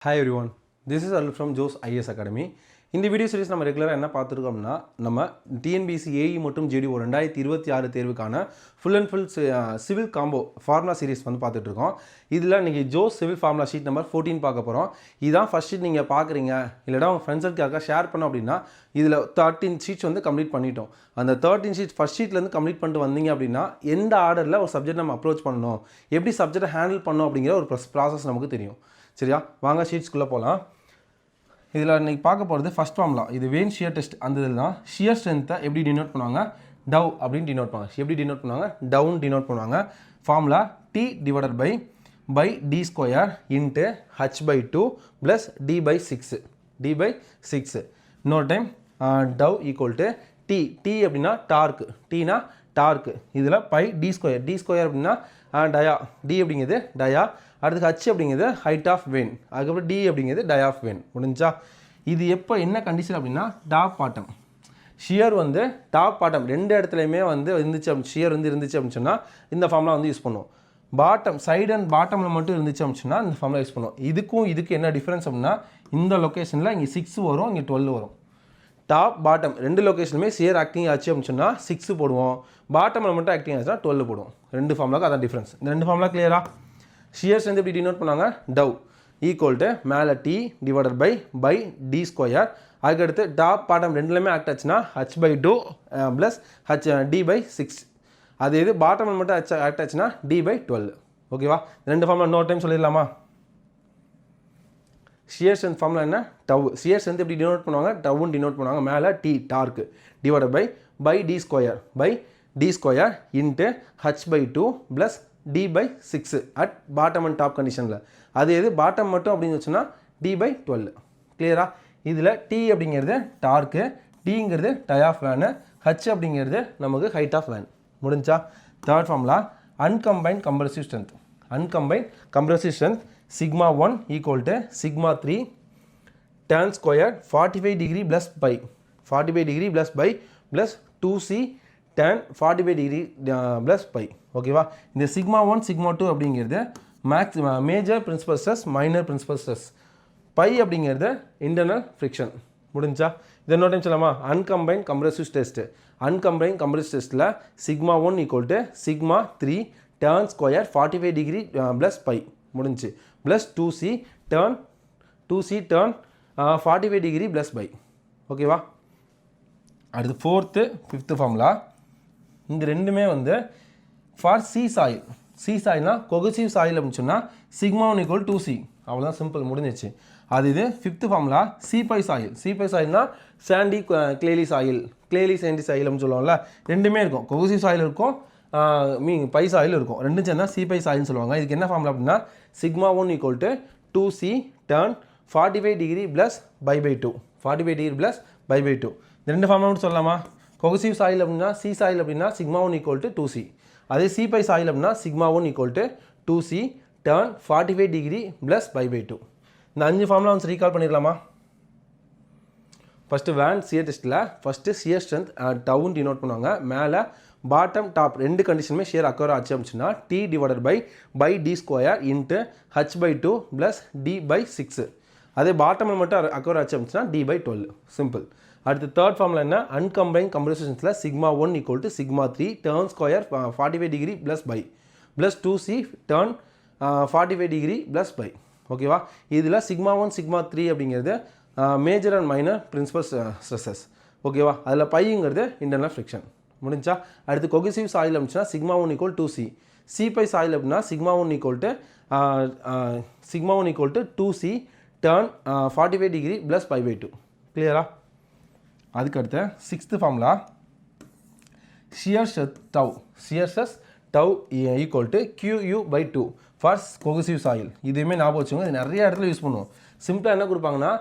Hi everyone, this is Arul from Joe's IAS Academy. இந்த video series நம்ம ரெகுலராக என்ன பார்த்துருக்கோம்னா நம்ம டிஎன்பிசி ஏஇ மற்றும் ஜிடிஓ 2026 தேர்வுக்கான full and full civil combo formula series வந்து பார்த்துட்டு இருக்கோம். இதில் நீங்கள் ஜோஸ் சிவில் ஃபார்முலா ஷீட் நம்பர் 14 பார்க்க போகிறோம். இதுதான் ஃபஸ்ட் ஷீட் நீங்கள் பார்க்குறீங்க இல்லைனா உங்கள் ஃப்ரெண்ட்ஸுக்காக ஷேர் பண்ணோம் அப்படின்னா இதில் 13 ஷீட்ஸ் வந்து கம்ப்ளீட் பண்ணிட்டோம். அந்த 13 ஷீட்ஸ் ஃபஸ்ட் ஷீட்லேருந்து கம்ப்ளீட் பண்ணிட்டு வந்தீங்க அப்படின்னா எந்த ஆர்டரில் ஒரு சப்ஜெக்ட் நம்ம அப்ரோச் பண்ணணும், எப்படி சப்ஜெக்டை ஹேண்டில் பண்ணணும் அப்படிங்கிற ஒரு ப்ராசஸ் நமக்கு தெரியும். சரியா, வாங்க ஷீட்ஸ்குள்ளே போகலாம். இதில் இன்றைக்கி பார்க்க போகிறது ஃபஸ்ட் ஃபார்முலா. இது வெயின் ஷியர் டெஸ்ட். அந்த இதில் தான் ஷியர் ஸ்ட்ரென்த்தை எப்படி டினோட் பண்ணுவாங்க, டவ் அப்படின்னு டினோட் பண்ணுவாங்க. எப்படி டினோட் பண்ணுவாங்க, டவுன் டினோட் பண்ணுவாங்க. Formula T divided by D square into h/2 plus d/6. இன்னொரு time tau equal to T அப்படின்னா டார்க்கு, டீனா டார்க்கு. இதில் பை டி ஸ்கொயர் அப்படின்னா டயா, டி அப்படிங்கிறது டயா. அடுத்து ஹச் அப்படிங்கிறது ஹைட் ஆஃப் வெயின், அதுக்கப்புறம் டி அப்படிங்கிறது டை ஆஃப் வெயின். முடிஞ்சா இது எப்போ என்ன கண்டிஷன் அப்படின்னா டாப் பாட்டம் ஷியர் வந்து டாப் பாட்டம் ரெண்டு இடத்துலையுமே வந்து இருந்துச்சு. ஷியர் வந்து இருந்துச்சு அப்படின்னு சொன்னால் இந்த ஃபார்முலா வந்து யூஸ் பண்ணுவோம். பாட்டம் சைடு அண்ட் பாட்டமில் மட்டும் இருந்துச்சு அப்படின்னு சொன்னால் இந்த ஃபார்முலா யூஸ் பண்ணுவோம். இதுக்கு என்ன டிஃப்ரென்ஸ் அப்படின்னா இந்த லொக்கேஷனில் இங்கே 6 வரும், இங்கே 12 வரும். டாப் பாட்டம் ரெண்டு லொக்கேஷனுமே ஷியர் ஆக்டிங் ஆச்சு அப்படின்னு சொன்னால் 6 போடுவோம், பாட்டமில் மட்டும் ஆக்டிங் ஆச்சுன்னா 12 போடுவோம். ரெண்டு ஃபார்முலாக்கு அதான் டிஃப்ரென்ஸ். இந்த ரெண்டு ஃபார்முலா கிளியரா? ஷியர் ஸ்ட்ரென்த் எப்படி டினோட் பண்ணாங்க, டவ் ஈக்குவல் டு மேலே T divided by D square. அதுக்கடுத்து டாப் பாட்டம் ரெண்டுலேயுமே ஆக்ட் ஆச்சுன்னா h/2 ப்ளஸ் d/6. அது இது பாட்டம் மட்டும் ஆக்ட் ஆச்சுன்னா d/12. ஓகேவா? ரெண்டு ஃபார்முலா இன்னொரு டைம் சொல்லிடலாமா? ஷியர் ஸ்ட்ரென்த் ஃபார்முலா என்ன, டவ். ஷியர் ஸ்ட்ரென்த் எப்படி டினோட் பண்ணுவாங்க, டவ்னு டினோட் பண்ணுவாங்க. மேலே T torque divided by D square into h/2 plus d/6 at bottom and top கண்டிஷனில். அது எது பாட்டம் மட்டும் அப்படின்னு வச்சுன்னா d/12. கிளியரா? இதில் டி அப்படிங்கிறது டார்க்கு, டிங்கிறது டை ஆஃப் வேனு, ஹச் அப்படிங்கிறது நமக்கு ஹைட் ஆஃப் வேன். முடிஞ்சா? Third formula unconfined compressive strength σ1 equal to σ3 tan square 45 degree plus phi plus 2c tan 45 degree plus phi. ஓகேவா? இந்த σ1 σ2 அப்படிங்கிறது major principal stress, minor principal stress. Phi அப்படிங்கிறது internal friction. முடிஞ்சா? இதை இன்னொரு டைம் சொல்லலாமா? Unconfined compressive test. Unconfined compressive டெஸ்ட்டில் σ1 equal to σ3 tan square 45 degree plus phi முடிஞ்சு plus 2c tan 45 degree plus phi. ஓகேவா? அடுத்து ஃபோர்த்து ஃபிஃப்த்து ஃபார்முலா. இந்த ரெண்டுமே வந்து ஃபார் சி சாயில்னா கொகசிவ் சாயில் அப்படின்னு சொன்னால் σ1 ஈக்குவல் 2c. அவ்வளோதான், சிம்பிள், முடிஞ்சிச்சு. அது இது ஃபிஃப்த்து ஃபார்முலா C5 சாயில்னா சாண்டி கிளேலி சாண்டி சாயில் அப்படின்னு சொல்லுவாங்கல்ல. ரெண்டுமே இருக்கும், கொகசிவ் சாயில் இருக்கும், பை சாயில் இருக்கும். ரெண்டும் சேர்ந்தா C5 சாயில்னு சொல்லுவாங்க. இதுக்கு என்ன ஃபார்முலா அப்படின்னா σ1 equal to 2c tan 45 degree plus பை/2. 45 டிகிரி ப்ளஸ் பை/2. இந்த ரெண்டு ஃபார்முலா மட்டும் சொல்லலாமா? கொகசிவ் சாயில் அப்படின்னா சி சாயில் அப்படின்னா σ1 ஈக்குவல் டு 2c. அதே C5 சாயில் அப்படின்னா σ1 equal to 2c tan 45 degree plus பை/2. இந்த 5 ஃபார்முலா வந்து ரீகால் பண்ணிடலாமா? ஃபஸ்ட்டு வேன் ஷியர் டெஸ்ட்டில் first shear strength tau denote பண்ணுவாங்க. மேலே பாட்டம் டாப் ரெண்டு கண்டிஷனுமே ஷியர் அக்கவர் ஆச்சு அப்படின்னா T divided by D square into h/2 plus d/6. அதே பாட்டமில் மட்டும் அக்கவர் ஆச்சு அப்படின்னா d/12. சிம்பிள். அடுத்து தேர்ட் ஃபார்முலா என்ன, அன்கம்பைன்ட் கம்ப்ரசிவ் ஸ்ட்ரென்த்தில் σ1 equal to σ3 tan square 45 degree plus phi plus 2c tan 45 degree plus phi. ஓகேவா? இதில் σ1 σ3 அப்படிங்கிறது major and minor principal stresses. ஓகேவா? அதில் பைங்கிறது இன்டர்னல் ஃப்ரிக்ஷன். முடிஞ்சா? அடுத்து கொகசிவ் சாயில் அப்படின்னா σ1 ஈக்குவல் 2c. C5 சாயில் அப்படின்னா σ1 equal to 2c tan 45 degree plus பை/2. கிளியரா? அதுக்கடுத்து sixth formula shear stress tau equal to QU/2 for cohesive soil. இதுவுமே ஞாபகம் வச்சுக்கோங்க, இது நிறைய இடத்துல யூஸ் பண்ணுவோம். சிம்பிளாக என்ன கொடுப்பாங்கன்னா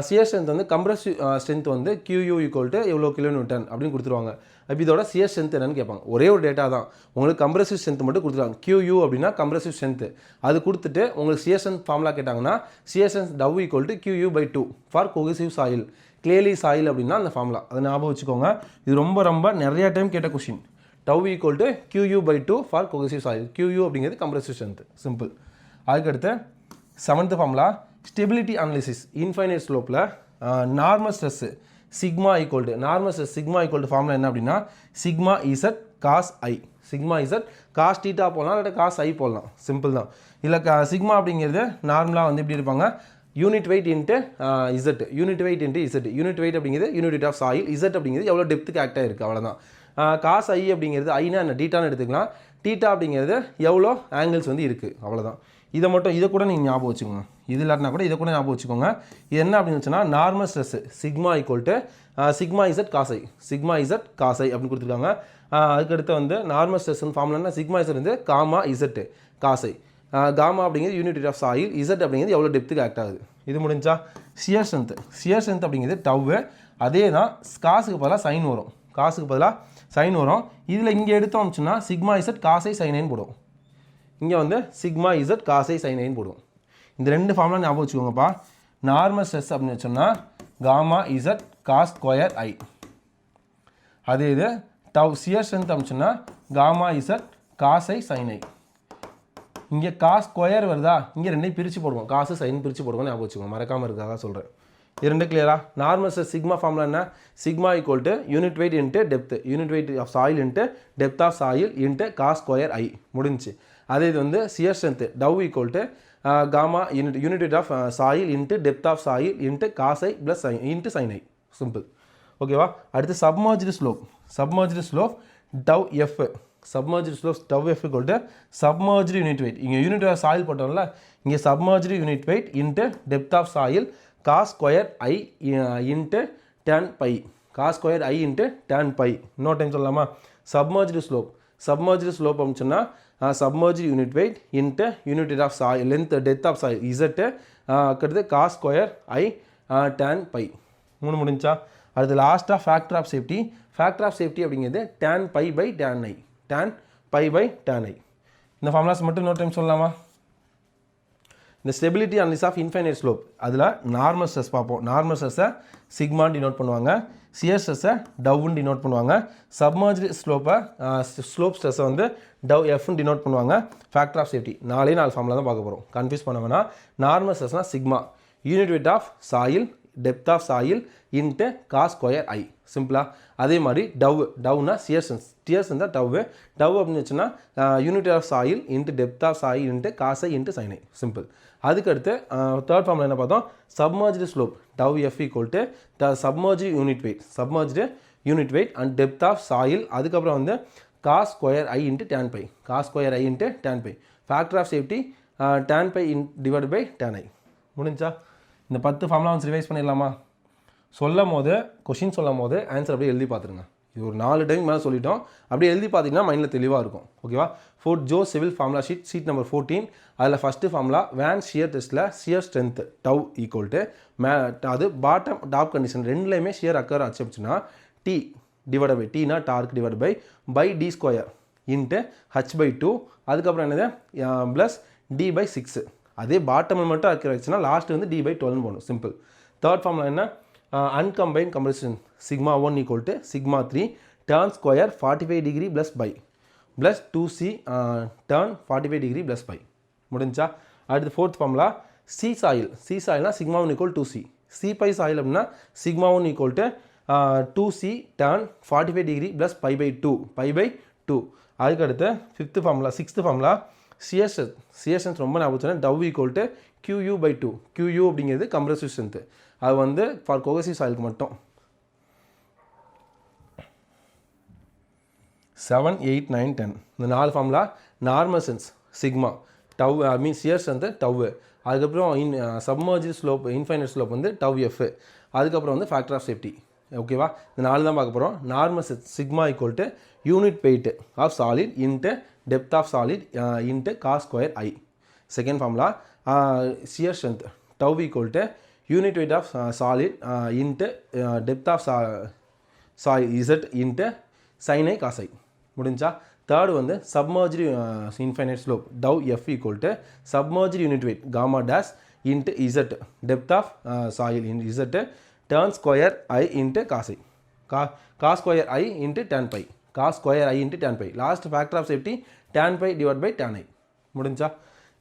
ஷியர் ஸ்ட்ரென்த் வந்து கம்ப்ரசிவ் ஸ்ட்ரென்த் வந்து QU ஈக்குவல் டு எவ்வளோ கிலோநியூட்டன் அப்படின்னு கொடுத்துருவாங்க. அப்போ இதோட ஷியர் ஸ்ட்ரென்த் என்னன்னு கேட்பாங்க. ஒரே ஒரு டேட்டா தான் உங்களுக்கு, கம்ப்ரசிவ் ஸ்ட்ரென்த் மட்டும் கொடுத்துருவாங்க. QU அப்படின்னா கம்ப்ரசிவ் ஸ்ட்ரென்த். அது கொடுத்துட்டு உங்களுக்கு ஷியர் ஸ்ட்ரென்த் ஃபார்முலா கேட்டாங்கன்னா shear strength tau equal to QU/2 for cohesive soil. Clayey soil அப்படின்னா அந்த ஃபார்முலா, அதை ஞாபகம் வச்சுக்கோங்க. இது ரொம்ப நிறைய டைம் கேட்ட question. Tau equal to QU/2 for cohesive soil. QU அப்படிங்கிறது கம்ப்ரசிவ் ஸ்ட்ரென்த். சிம்பிள். அதுக்கடுத்து seventh formula stability analysis infinite ஸ்லோப்பில் normal stress sigma equal to formula என்ன அப்படின்னா sigma Z cos i. Sigma Z cos theta போடலாம், இல்லாட்ட cos ஐ போடலாம், simple தான். இல்லை சிக்மா அப்படிங்கிறது நார்மலாக வந்து எப்படி இருப்பாங்க, unit weight into Z, unit weight அப்படிங்கிறது unit weight of soil, Z அப்படிங்கிறது எவ்வளோ டெப்த்துக்கு ஆக்டாக இருக்குது, அவ்வளோதான். காஸ் ஐ அப்படிங்கிறது ஐனா என்ன டீட்டான்னு எடுத்துக்கலாம், டீட்டா அப்படிங்கிறது எவ்வளோ ஆங்கிள்ஸ் வந்து இருக்குது, அவ்வளோதான். இதை கூட நீங்கள் ஞாபகம் வச்சுக்கோங்க, இது இல்லாட்டினா கூட இதை கூட ஞாபகம் வச்சுக்கோங்க. இது என்ன அப்படின்னு சொன்னால் normal stress sigma equal to sigma Z காசை, சிக்மா இசட் காசை அப்படின்னு கொடுத்துருக்காங்க. அதுக்கடுத்து வந்து நார்மல் ஸ்ட்ரெஸ்ன்னு ஃபார்முலானா சிக்மா இசட் வந்து காமா இசட்டு காசை, காமா அப்படிங்கிறது யூனிட் ஆஃப் சாயில், இசட் அப்படிங்கிறது எவ்வளோ டெப்த்துக்கு ஆக்ட் ஆகுது. இது முடிஞ்சா சியர் ஸ்ட்ரென்த் அப்படிங்கிறது டவ்வு, அதே தான் காசுக்கு பதிலாக சைன் வரும், இதில் இங்கே எடுத்தோம் அப்படின்னா சிக்மா இசட் காசை சைனைன்னு போடுவோம், இங்கே வந்து சிக்மா இசட் காசை சைனைன்னு போடுவோம். இந்த ரெண்டு ஃபார்முலா ஞாபகம் வச்சுக்கோங்கப்பா. நார்மல் ஸ்ட்ரெஸ் அப்படின்னு சொன்னால் காமா இசட் காஸ் ஸ்கொயர் ஐ, அதே இது டவ் சியர் ஸ்ட்ரென்த் அப்படின்னு சொன்னால் காமா இசட் காசை சைனை. இங்கே காஸ் ஸ்கொயர் வருதா, இங்கே ரெண்டையும் பிரித்து போடுவோம், காசு சைன் பிரித்து போடுவோம், ஞாபகம் வச்சுக்கோங்க, மறக்காமல் இருக்காக சொல்கிறேன். இது ரெண்டு கிளியரா? நார்மல் ஸ்ட்ரெஸ் சிக்மா ஃபார்முலா என்ன, sigma equal to unit weight into depth, unit weight of soil into depth of soil into cos square i முடிஞ்சு. அதே இது வந்து shear strength tau equal to gamma unit weight of soil into depth of soil into cos i plus sine into sine i, simple. ஓகேவா? அடுத்து submerged slope tau F, submerged slope tau F equal to submerged unit wait, இங்கே unit of soil போட்டோம்ல, இங்கே submerged unit weight into depth of soil cos square i into tan phi, cos square i into tan phi. இன்னொரு time சொல்லலாமா? Submerged slope அப்படின்னு சொன்னால் submerged unit weight into unit of soil length depth of soil Z, அடுத்து cos square i tan phi. மூணு முடிஞ்சா? அடுத்து லாஸ்ட்டாக factor of safety அப்படிங்கிறது tan phi phi tan i, tan phi phi tan i. இந்த formulas மட்டும் இன்னொரு time சொல்லலாமா? இந்த stability analysis of infinite slope, அதில் நார்மல் ஸ்ட்ரெஸ் பார்ப்போம். நார்மல் ஸ்ட்ரெஸ்ஸை சிக்மான்னு டினோட் பண்ணுவாங்க, சியர் ஸ்ட்ரெஸ்ஸை டவ்னு டினோட் பண்ணுவாங்க, சப்மர்ஜ்டு ஸ்லோப் ஸ்ட்ரெஸ்ஸை வந்து டவ் எஃப்னு டினோட் பண்ணுவாங்க. ஃபேக்டர் ஆஃப் சேஃப்டி 4 ஃபார்முலா தான் பார்க்க போகிறோம், கன்ஃபியூஸ் பண்ண வேணாம். நார்மல் ஸ்ட்ரெஸ்னால் sigma unit weight of soil depth of soil into cos square i, சிம்பிளா. அதே மாதிரி டவ்னா சியர் ஸ்ட்ரென்த் தான் டவ் அப்படின்னு வச்சுன்னா unit of soil into depth of soil into cos i into sine i, simple. அதுக்கடுத்து தேர்ட் ஃபார்முலா என்ன பார்த்தோம், submerged slope tau F equal to the submerged unit weight and depth of soil, அதுக்கப்புறம் வந்து cos square i into tan phi, factor of safety tan phi divide by tan i. முடிஞ்சா? இந்த 10 formula வந்து revise பண்ணிடலாமா? Question சொல்லும் போது answer அப்படியே எழுதி பார்த்துருங்க. இது ஒரு 4 டைம் மேலே சொல்லிட்டோம், அப்படியே எழுதி பார்த்தீங்கன்னா மைண்டில் தெளிவாக இருக்கும். ஓகேவா? ஃபோர்த் ஜோ சிவில் ஃபார்முலா ஷீட் நம்பர் 14, அதில் ஃபஸ்ட்டு ஃபார்முலா வேன் ஷியர் டெஸ்ட்டில் shear strength tau equal to அது பாட்டம் டாப் கண்டிஷன் ரெண்டுலேயுமே ஷியர் அக்கர் ஆச்சு அப்படின்னா டி டிவைட் பை டீனா torque divide by D square into H by 2, அதுக்கப்புறம் என்னது ப்ளஸ் டி பை 6. அதே பாட்டமில் மட்டும் அக்கர் ஆச்சுன்னா லாஸ்ட் வந்து டி பை 12 போகணும், சிம்பிள். தேர்ட் ஃபார்முலா என்ன, unconfined compression sigma 1 equal to sigma 3 tan square 45 degree plus 2c tan 45 degree plus phi. முடிஞ்சா? அடுத்து ஃபோர்த் ஃபார்முலா சி சாயில்னா sigma 1 equal 2c, c phi soil அப்படின்னா sigma 1 equal to 2c tan 45 degree plus phi phi 2. அதுக்கடுத்து sixth formula shear strength ரொம்ப ஞாபகம் வச்சுன்னா tau equal to QU by 2, QU அப்படிங்கிறது compressive strength, அது வந்து ஃபார் கோகசிவ் சாயிலுக்கு மட்டும். 7, 8, 9, 10 இந்த 4 formula. Normal strength sigma tau shear strength tau, அதுக்கப்புறம் சப்மர்ஜ்டு ஸ்லோப் இன்ஃபைனைட் ஸ்லோப் வந்து டவ் எஃப், அதுக்கப்புறம் வந்து ஃபேக்டர் ஆஃப் சேஃப்டி. ஓகேவா? இந்த 4 தான் பார்க்க போகிறோம். Normal strength sigma equal to unit weight of solid into depth of solid into cos square I. Second formula shear strength tau equal to unit weight of solid into depth of soil z into sin I cos I. முடிஞ்சா? Third வந்து submerged infinite slope dou f equal to submerged unit weight gamma dash into z depth of soil in z tan square I into cos I. Cos square I into tan pi. Cos square I into tan pi. Last factor of safety tan pi divided by tan I. முடிஞ்சா?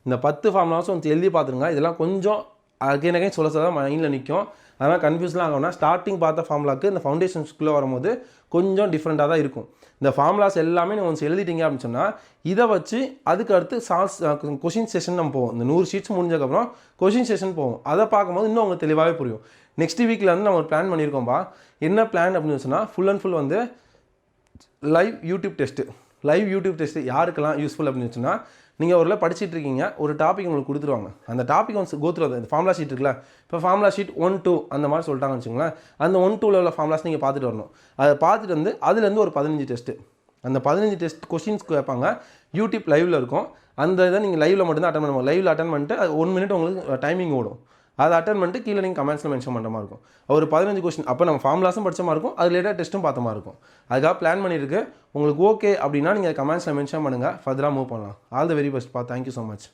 இந்த 10 ஃபார்முலாஸும் வந்து எழுதி பார்த்துருங்க. இதெல்லாம் கொஞ்சம் again சொல்ல மைண்டில் நிற்கும். அதனால் கன்ஃபியூஸ்லாம் ஆகும்னா ஸ்டார்டிங் பார்த்த ஃபார்முலாக்கு இந்த ஃபவுண்டேஷன்ஸ்குள்ளே வரும்போது கொஞ்சம் டிஃப்ரெண்ட்டாக தான் இருக்கும். இந்த ஃபார்முலாஸ் எல்லாமே நீங்கள் ஒன்ஸ் எழுதிட்டீங்க அப்படின்னு சொன்னால் இதை வச்சு அதுக்கு அடுத்து கொஷின் செஷன் நம்ம போவோம். இந்த 100 ஷீட்ஸ் முடிஞ்சதுக்கப்புறம் கொஷின் செஷன் போவோம். அதை பார்க்கும்போது இன்னும் உங்களுக்கு தெளிவாகவே புரியும். நெக்ஸ்ட் வீக்கில் வந்து நம்ம ஒரு பிளான் பண்ணியிருக்கோம்பா. என்ன பிளான் அப்படின்னு சொன்னால் ஃபுல் அண்ட் ஃபுல் வந்து லைவ் யூடியூப் டெஸ்ட்டு யாருக்கெல்லாம் யூஸ்ஃபுல் அப்படின்னு சொன்னால் நீங்கள் ஒரு படிச்சுட்டு இருக்கீங்க, ஒரு டாபிக் உங்களுக்கு கொடுத்துருவாங்க. அந்த டாபிக் ஒன்ஸ் கோத்துருவாங்க. இந்த ஃபார்முலா ஷீட் இருக்குல்ல, இப்போ ஃபார்முலா ஷீட் 1, 2 அந்த மாதிரி சொல்லிட்டாங்கன்னு வச்சுக்கோங்களேன். அந்த 1, 2 உள்ள ஃபார்முலாஸ் நீங்கள் பார்த்துட்டு வரணும். அதை பார்த்துட்டு வந்து அதுலேருந்து ஒரு 15 டெஸ்ட்டு, அந்த 15 டெஸ்ட் கொஸ்டின்ஸ் கேட்பாங்க. யூடியூப் லைவில் இருக்கும். அந்த இதை நீங்கள் லைவில் மட்டும்தான் அட்டன் பண்ணுவோம். லைவில் அட்டன் பண்ணிட்டு அது 1 மினிட் உங்களுக்கு டைமிங் ஓடும். அதை அட்டன் பண்ணிட்டு கீழே நீங்கள் கமெண்ட்ஸில் மென்ஷன் பண்ணுற மாதிரி இருக்கும். ஒரு 15 கொஸ்டின். அப்போ நம்ம ஃபார்முலாஸும் படித்த மாதிரி இருக்கும், அது ரிலேட்டட் டெஸ்ட்டும் பார்த்த மாதிரி இருக்கும். அதுக்காக பிளான் பண்ணியிருக்கு. உங்களுக்கு ஓகே அப்படின்னா நீங்கள் கமெண்ட்ஸில் மென்ஷன் பண்ணுங்கள், ஃபர்தராக மூவ் பண்ணலாம். ஆல் த வெரி பெஸ்ட் பா. Thank you so much.